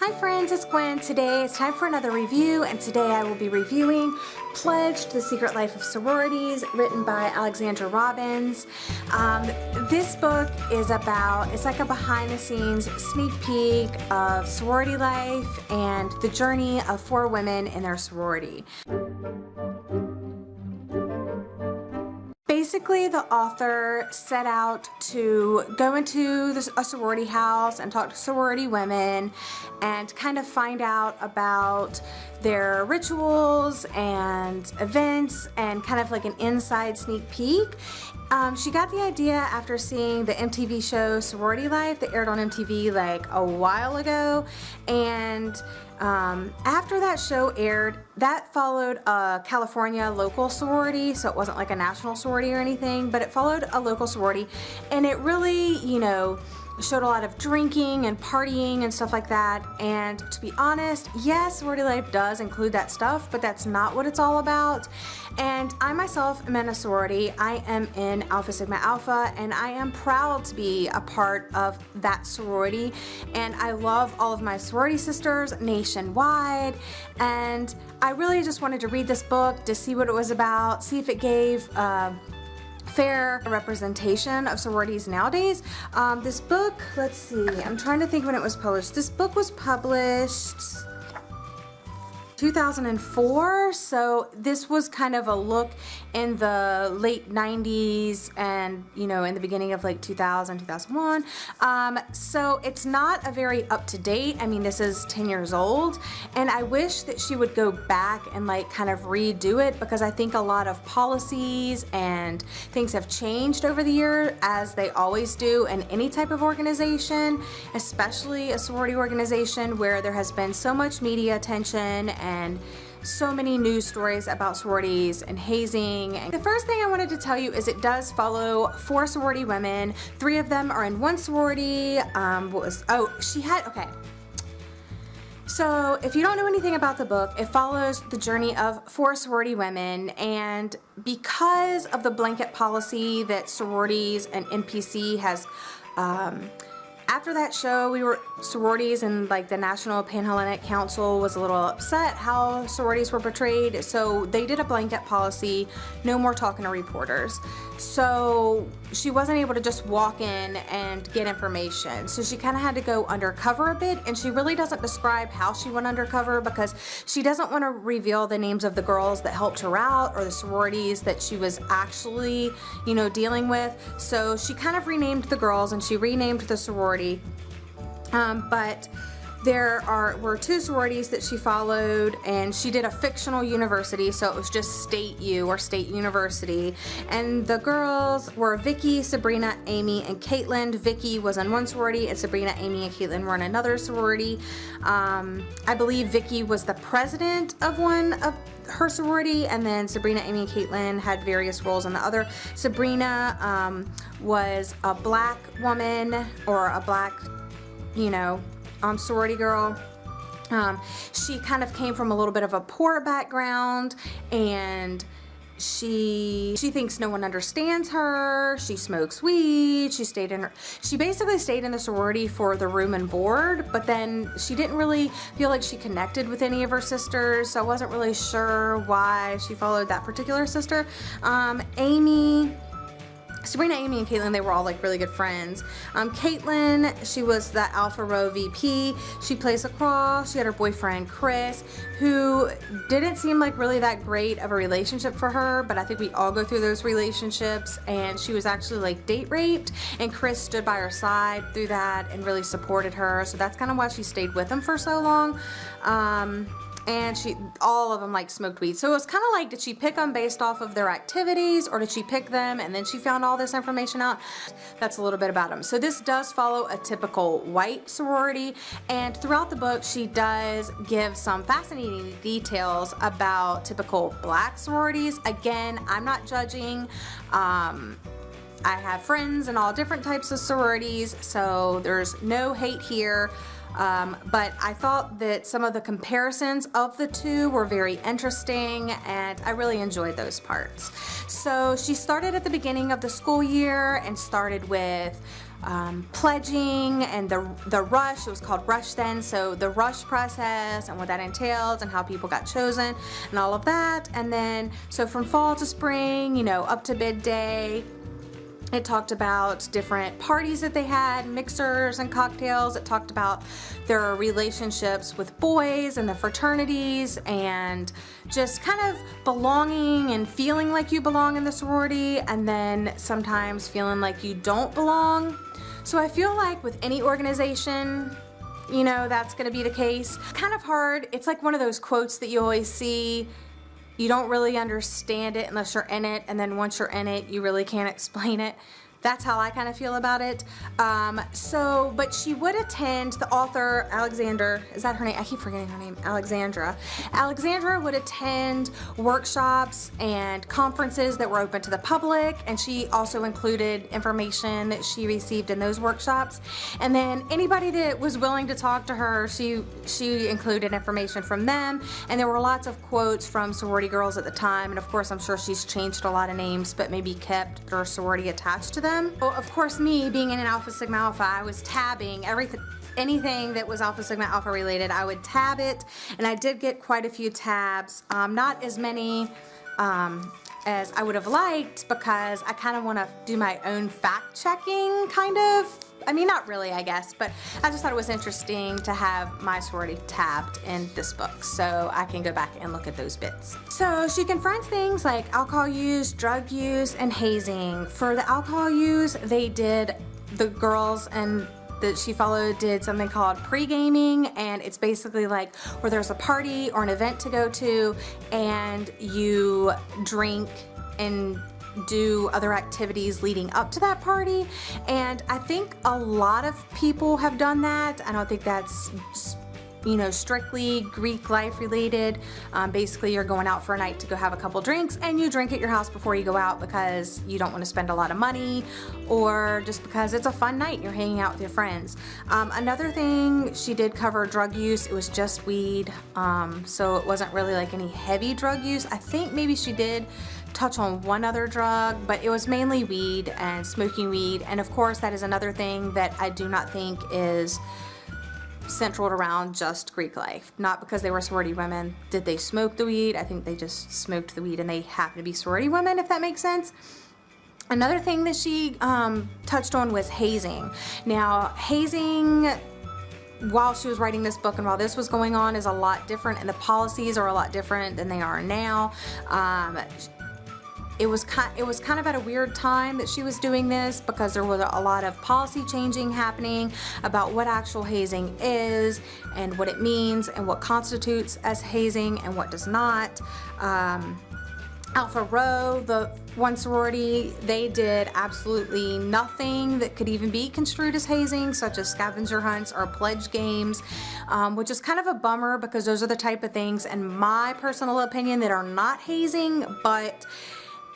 Hi friends, it's Gwen. Today it's time for another review, and today I will be reviewing Pledged: The Secret Life of Sororities, written by Alexandra Robbins. This book is it's like a behind the scenes sneak peek of sorority life and the journey of 4 women in their sorority. Basically, the author set out to go into a sorority house and talk to sorority women and kind of find out about their rituals and events and kind of like an inside sneak peek. She got the idea after seeing the MTV show Sorority Life that aired on MTV like a while ago, and after that show aired, that followed a California local sorority, so it wasn't like a national sorority or anything, but it followed a local sorority, and it really, showed a lot of drinking and partying and stuff like that. And to be honest, yes, sorority life does include that stuff, but that's not what it's all about. And I myself am in a sorority. I am in Alpha Sigma Alpha, and I am proud to be a part of that sorority. And I love all of my sorority sisters nationwide. And I really just wanted to read this book to see what it was about, see if it gave fair representation of sororities nowadays. This book, let's see, I'm trying to think when it was published. This book was published 2004, so this was kind of a look in the late 90s and in the beginning of like 2000, 2001. So it's not a very up-to-date, I mean, this is 10 years old, and I wish that she would go back and like kind of redo it, because I think a lot of policies and things have changed over the year, as they always do in any type of organization, especially a sorority organization where there has been so much media attention and so many news stories about sororities and hazing. The first thing I wanted to tell you is it does follow 4 sorority women. 3 of them are in one sorority. Okay. So if you don't know anything about the book, it follows the journey of 4 sorority women, and because of the blanket policy that sororities and NPC has, after that show, sororities and like the National Panhellenic Council was a little upset how sororities were portrayed, so they did a blanket policy, no more talking to reporters. So she wasn't able to just walk in and get information, so she kind of had to go undercover a bit, and she really doesn't describe how she went undercover because she doesn't want to reveal the names of the girls that helped her out or the sororities that she was actually, dealing with. So she kind of renamed the girls and she renamed the sorority. But there were 2 sororities that she followed, and she did a fictional university, so it was just State U or State University. And the girls were Vicky, Sabrina, Amy, and Caitlin. Vicky was in one sorority, and Sabrina, Amy, and Caitlin were in another sorority. I believe Vicky was the president of one of her sorority, and then Sabrina, Amy, and Caitlin had various roles in the other. Sabrina was a black woman, or a black, sorority girl. She kind of came from a little bit of a poor background, and she thinks no one understands her. She smokes weed. She basically stayed in the sorority for the room and board, but then she didn't really feel like she connected with any of her sisters, so I wasn't really sure why she followed that particular sister. Sabrina, Amy, and Caitlin, they were all like really good friends. Caitlin, she was the Alpha Rho VP. She plays lacrosse. She had her boyfriend Chris, who didn't seem like really that great of a relationship for her, but I think we all go through those relationships, and she was actually like date raped, and Chris stood by her side through that and really supported her, so that's kind of why she stayed with him for so long. And all of them like smoked weed. So it was kind of like, did she pick them based off of their activities, or did she pick them and then she found all this information out? That's a little bit about them. So this does follow a typical white sorority, and throughout the book she does give some fascinating details about typical black sororities. Again, I'm not judging. I have friends in all different types of sororities, so there's no hate here. But I thought that some of the comparisons of the 2 were very interesting, and I really enjoyed those parts. So she started at the beginning of the school year and started with pledging and the rush. It was called Rush then, so the rush process and what that entails and how people got chosen and all of that. And then so from fall to spring, you know, up to midday, it talked about different parties that they had, mixers and cocktails. It talked about their relationships with boys and the fraternities and just kind of belonging and feeling like you belong in the sorority, and then sometimes feeling like you don't belong. So I feel like with any organization, you know, that's going to be the case. Kind of hard. It's like one of those quotes that you always see. You don't really understand it unless you're in it, and then once you're in it, you really can't explain it. That's how I kind of feel about it. But she would attend, the author, Alexandra, is that her name? I keep forgetting her name, Alexandra. Alexandra would attend workshops and conferences that were open to the public, and she also included information that she received in those workshops. And then anybody that was willing to talk to her, she included information from them, and there were lots of quotes from sorority girls at the time, and of course I'm sure she's changed a lot of names, but maybe kept their sorority attached to them. Well, of course, me being in an Alpha Sigma Alpha, I was tabbing anything that was Alpha Sigma Alpha related. I would tab it, and I did get quite a few tabs. Not as many as I would have liked, because I kind of want to do my own fact checking, kind of. I mean, not really, I guess, but I just thought it was interesting to have my sorority tabbed in this book, so I can go back and look at those bits. So she confronts things like alcohol use, drug use, and hazing. For the alcohol use, the girls and that she followed did something called pre-gaming, and it's basically like where there's a party or an event to go to, and you drink and do other activities leading up to that party. And I think a lot of people have done that. I don't think that's, you know, strictly Greek life related. Basically, you're going out for a night to go have a couple drinks, and you drink at your house before you go out because you don't want to spend a lot of money, or just because it's a fun night and you're hanging out with your friends. Another thing, she did cover drug use. It was just weed, so it wasn't really like any heavy drug use. I think maybe she did touch on one other drug, but it was mainly weed and smoking weed. And of course, that is another thing that I do not think is centered around just Greek life. Not because they were sorority women did they smoke the weed. I think they just smoked the weed and they happen to be sorority women, if that makes sense. Another thing that she touched on was hazing. Now, hazing, while she was writing this book and while this was going on, is a lot different, and the policies are a lot different than they are now. It was kind of at a weird time that she was doing this, because there was a lot of policy changing happening about what actual hazing is and what it means and what constitutes as hazing and what does not. Alpha Rho, the one sorority, they did absolutely nothing that could even be construed as hazing, such as scavenger hunts or pledge games, which is kind of a bummer, because those are the type of things, in my personal opinion, that are not hazing, but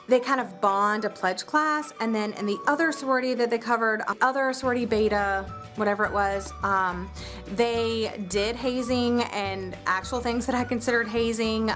they kind of bond a pledge class. And then in the other sorority that they covered, other sorority beta, whatever it was, they did hazing and actual things that I considered hazing,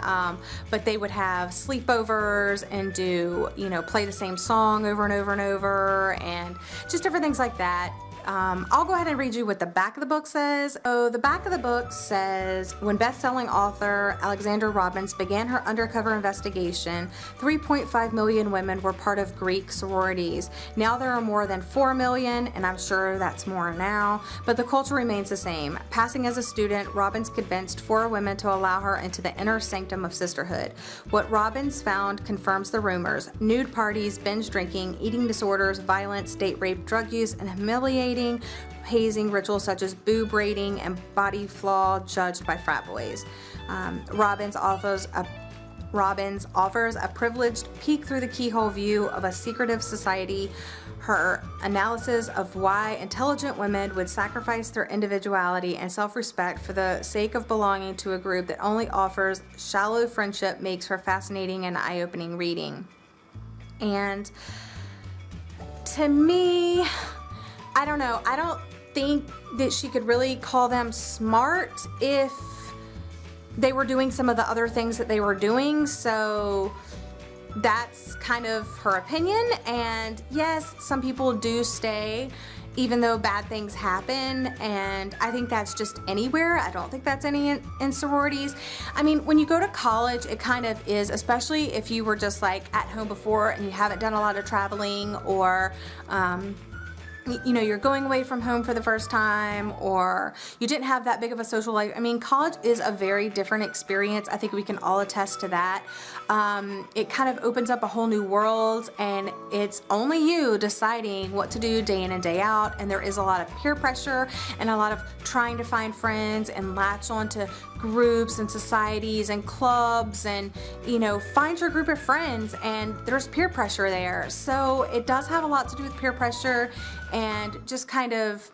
but they would have sleepovers and do, you know, play the same song over and over and over, and just different things like that. I'll go ahead and read you what the back of the book says. Oh, the back of the book says, when best-selling author Alexandra Robbins began her undercover investigation, 3.5 million women were part of Greek sororities. Now there are more than 4 million, and I'm sure that's more now, but the culture remains the same. Passing as a student, Robbins convinced 4 women to allow her into the inner sanctum of sisterhood. What Robbins found confirms the rumors: nude parties, binge drinking, eating disorders, violence, date rape, drug use, and humiliating hazing rituals such as boob braiding and body flaw judged by frat boys. Robbins offers a privileged peek through the keyhole view of a secretive society. Her analysis of why intelligent women would sacrifice their individuality and self-respect for the sake of belonging to a group that only offers shallow friendship makes her fascinating and eye-opening reading. And to me, I don't know, I don't think that she could really call them smart if they were doing some of the other things that they were doing, so that's kind of her opinion. And yes, some people do stay even though bad things happen, and I think that's just anywhere. I don't think that's any in sororities. I mean, when you go to college, it kind of is, especially if you were just like at home before and you haven't done a lot of traveling, or you know, you're going away from home for the first time, or you didn't have that big of a social life. I mean, college is a very different experience. I think we can all attest to that. It kind of opens up a whole new world, and it's only you deciding what to do day in and day out, and there is a lot of peer pressure and a lot of trying to find friends and latch onto groups and societies and clubs, and, you know, find your group of friends, and there's peer pressure there. So it does have a lot to do with peer pressure and just kind of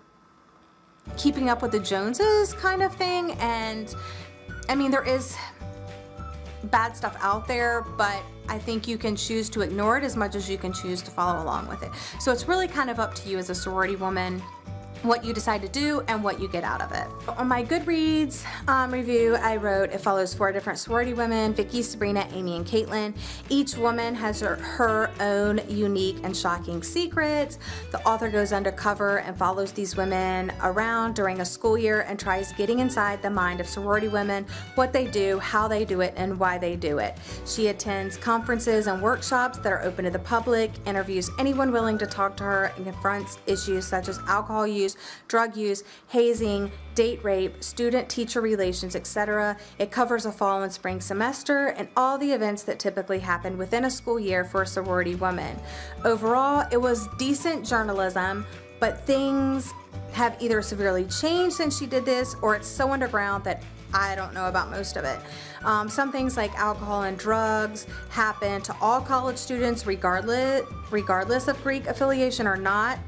keeping up with the Joneses kind of thing. And I mean, there is bad stuff out there, but I think you can choose to ignore it as much as you can choose to follow along with it. So it's really kind of up to you as a sorority woman, what you decide to do and what you get out of it. On my Goodreads review, I wrote, it follows 4 different sorority women: Vicky, Sabrina, Amy, and Caitlin. Each woman has her own unique and shocking secrets. The author goes undercover and follows these women around during a school year and tries getting inside the mind of sorority women, what they do, how they do it, and why they do it. She attends conferences and workshops that are open to the public, interviews anyone willing to talk to her, and confronts issues such as alcohol use, drug use, hazing, date rape, student-teacher relations, etc. It covers a fall and spring semester and all the events that typically happen within a school year for a sorority woman. Overall, it was decent journalism, but things have either severely changed since she did this, or it's so underground that I don't know about most of it. Some things like alcohol and drugs happen to all college students regardless of Greek affiliation or not.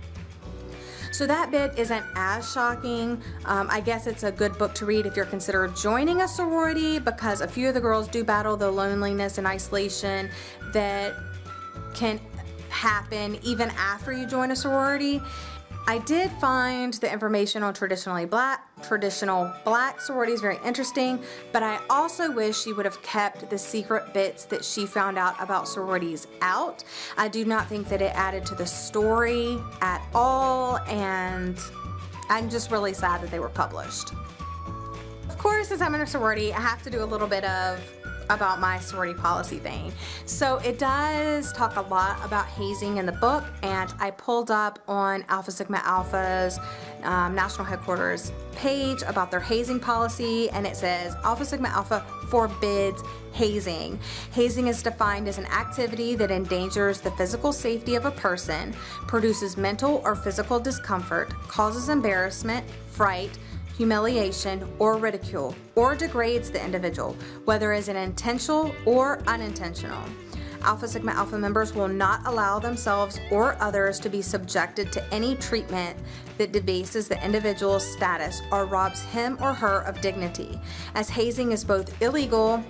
So that bit isn't as shocking. I guess it's a good book to read if you're considering joining a sorority, because a few of the girls do battle the loneliness and isolation that can happen even after you join a sorority. I did find the information on traditional black sororities very interesting, but I also wish she would have kept the secret bits that she found out about sororities out. I do not think that it added to the story at all, and I'm just really sad that they were published. Of course, as I'm in a sorority, I have to do a little bit about my sorority policy thing. So it does talk a lot about hazing in the book, and I pulled up on Alpha Sigma Alpha's national headquarters page about their hazing policy, and it says Alpha Sigma Alpha forbids hazing. Hazing is defined as an activity that endangers the physical safety of a person, produces mental or physical discomfort, causes embarrassment, fright, humiliation, or ridicule, or degrades the individual, whether as an intentional or unintentional. Alpha Sigma Alpha members will not allow themselves or others to be subjected to any treatment that debases the individual's status or robs him or her of dignity, as hazing is both illegal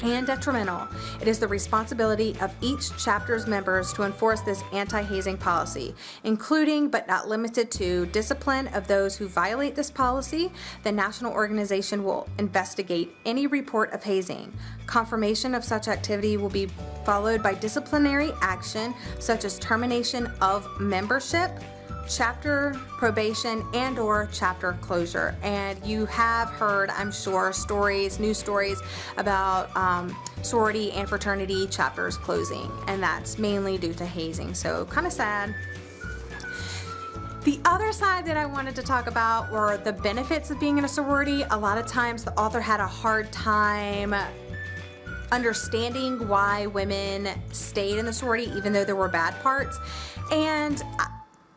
and detrimental. It is the responsibility of each chapter's members to enforce this anti-hazing policy, including but not limited to discipline of those who violate this policy. The national organization will investigate any report of hazing. Confirmation of such activity will be followed by disciplinary action such as termination of membership, chapter probation, and or chapter closure. And you have heard, I'm sure, news stories about sorority and fraternity chapters closing, and that's mainly due to hazing. So kind of sad. The other side that I wanted to talk about were the benefits of being in a sorority. A lot of times the author had a hard time understanding why women stayed in the sorority even though there were bad parts. And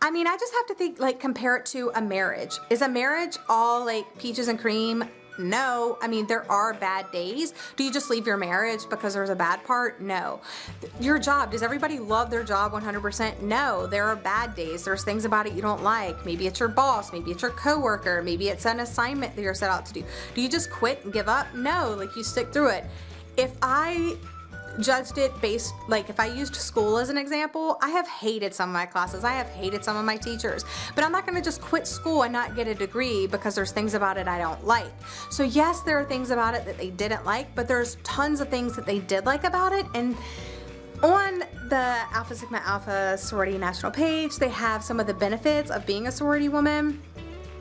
I mean, I just have to think, like, compare it to a marriage. Is a marriage all like peaches and cream? No. I mean, there are bad days. Do you just leave your marriage because there's a bad part? No. Your job, does everybody love their job 100%? No. There are bad days. There's things about it you don't like. Maybe it's your boss. Maybe it's your coworker. Maybe it's an assignment that you're set out to do. Do you just quit and give up? No. Like, you stick through it. If I judged it based, like, if I used school as an example, I have hated some of my classes. I have hated some of my teachers, but I'm not going to just quit school and not get a degree because there's things about it I don't like. So yes, there are things about it that they didn't like, but there's tons of things that they did like about it. And On the Alpha Sigma Alpha Sorority National page, they have some of the benefits of being a sorority woman.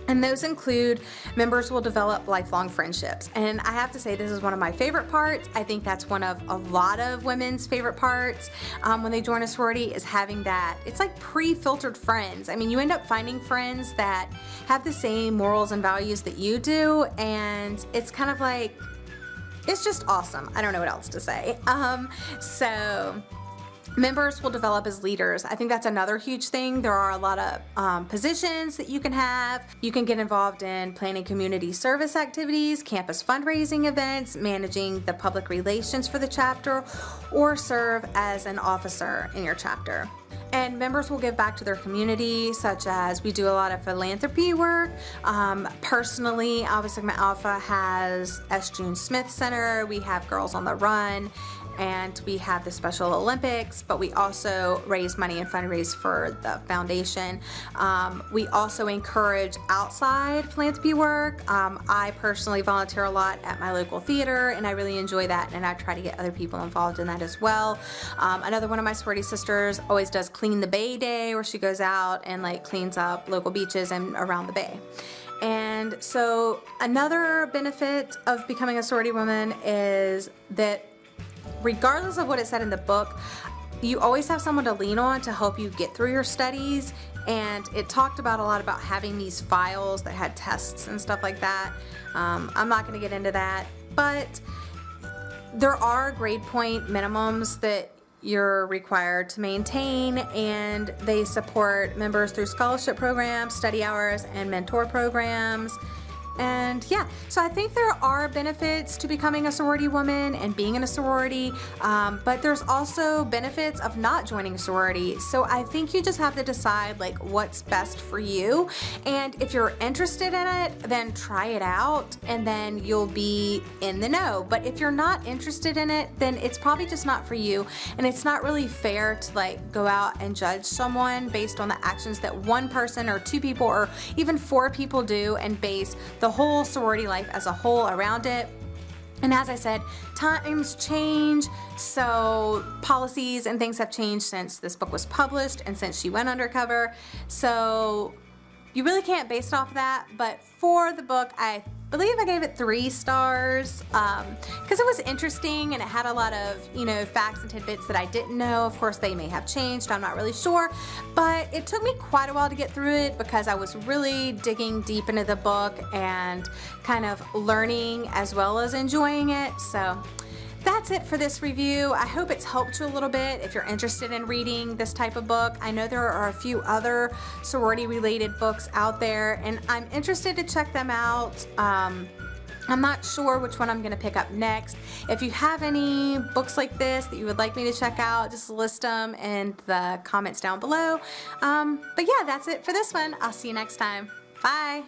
And those include members will develop lifelong friendships. And I have to say, this is one of my favorite parts. I think that's one of a lot of women's favorite parts when they join a sorority, is having that. It's like pre-filtered friends. I mean, you end up finding friends that have the same morals and values that you do. And it's kind of like, it's just awesome. I don't know what else to say. So members will develop as leaders. I think that's another huge thing. There are a lot of positions that you can have. You can get involved in planning community service activities, campus fundraising events, managing the public relations for the chapter, or serve as an officer in your chapter. And members will give back to their community, such as we do a lot of philanthropy work. Personally, Alpha Sigma Alpha has S. June Smith Center. We have Girls on the Run, and we have the Special Olympics, but we also raise money and fundraise for the foundation. We also encourage outside philanthropy work. I personally volunteer a lot at my local theater, and I really enjoy that, and I try to get other people involved in that as well. Another one of my sorority sisters always does Clean the Bay Day, where she goes out and like cleans up local beaches and around the bay. And so another benefit of becoming a sorority woman is that regardless of what it said in the book, you always have someone to lean on to help you get through your studies. And it talked about a lot about having these files that had tests and stuff like that. I'm not going to get into that, but there are grade point minimums that you're required to maintain, and they support members through scholarship programs, study hours, and mentor programs. And yeah, so I think there are benefits to becoming a sorority woman and being in a sorority, but there's also benefits of not joining a sorority. So I think you just have to decide like what's best for you. And if you're interested in it, then try it out and then you'll be in the know. But if you're not interested in it, then it's probably just not for you. And it's not really fair to like go out and judge someone based on the actions that one person or two people or even four people do and base the whole sorority life as a whole around it. And as I said, times change, so policies and things have changed since this book was published and since she went undercover. So you really can't base it off of that, but for the book, I believe I gave it 3 stars because it was interesting and it had a lot of, you know, facts and tidbits that I didn't know. Of course, they may have changed. I'm not really sure, but it took me quite a while to get through it because I was really digging deep into the book and kind of learning as well as enjoying it. So that's it for this review. I hope it's helped you a little bit if you're interested in reading this type of book. I know there are a few other sorority related books out there and I'm interested to check them out. I'm not sure which one I'm going to pick up next. If you have any books like this that you would like me to check out, just list them in the comments down below. But yeah, that's it for this one. I'll see you next time. Bye.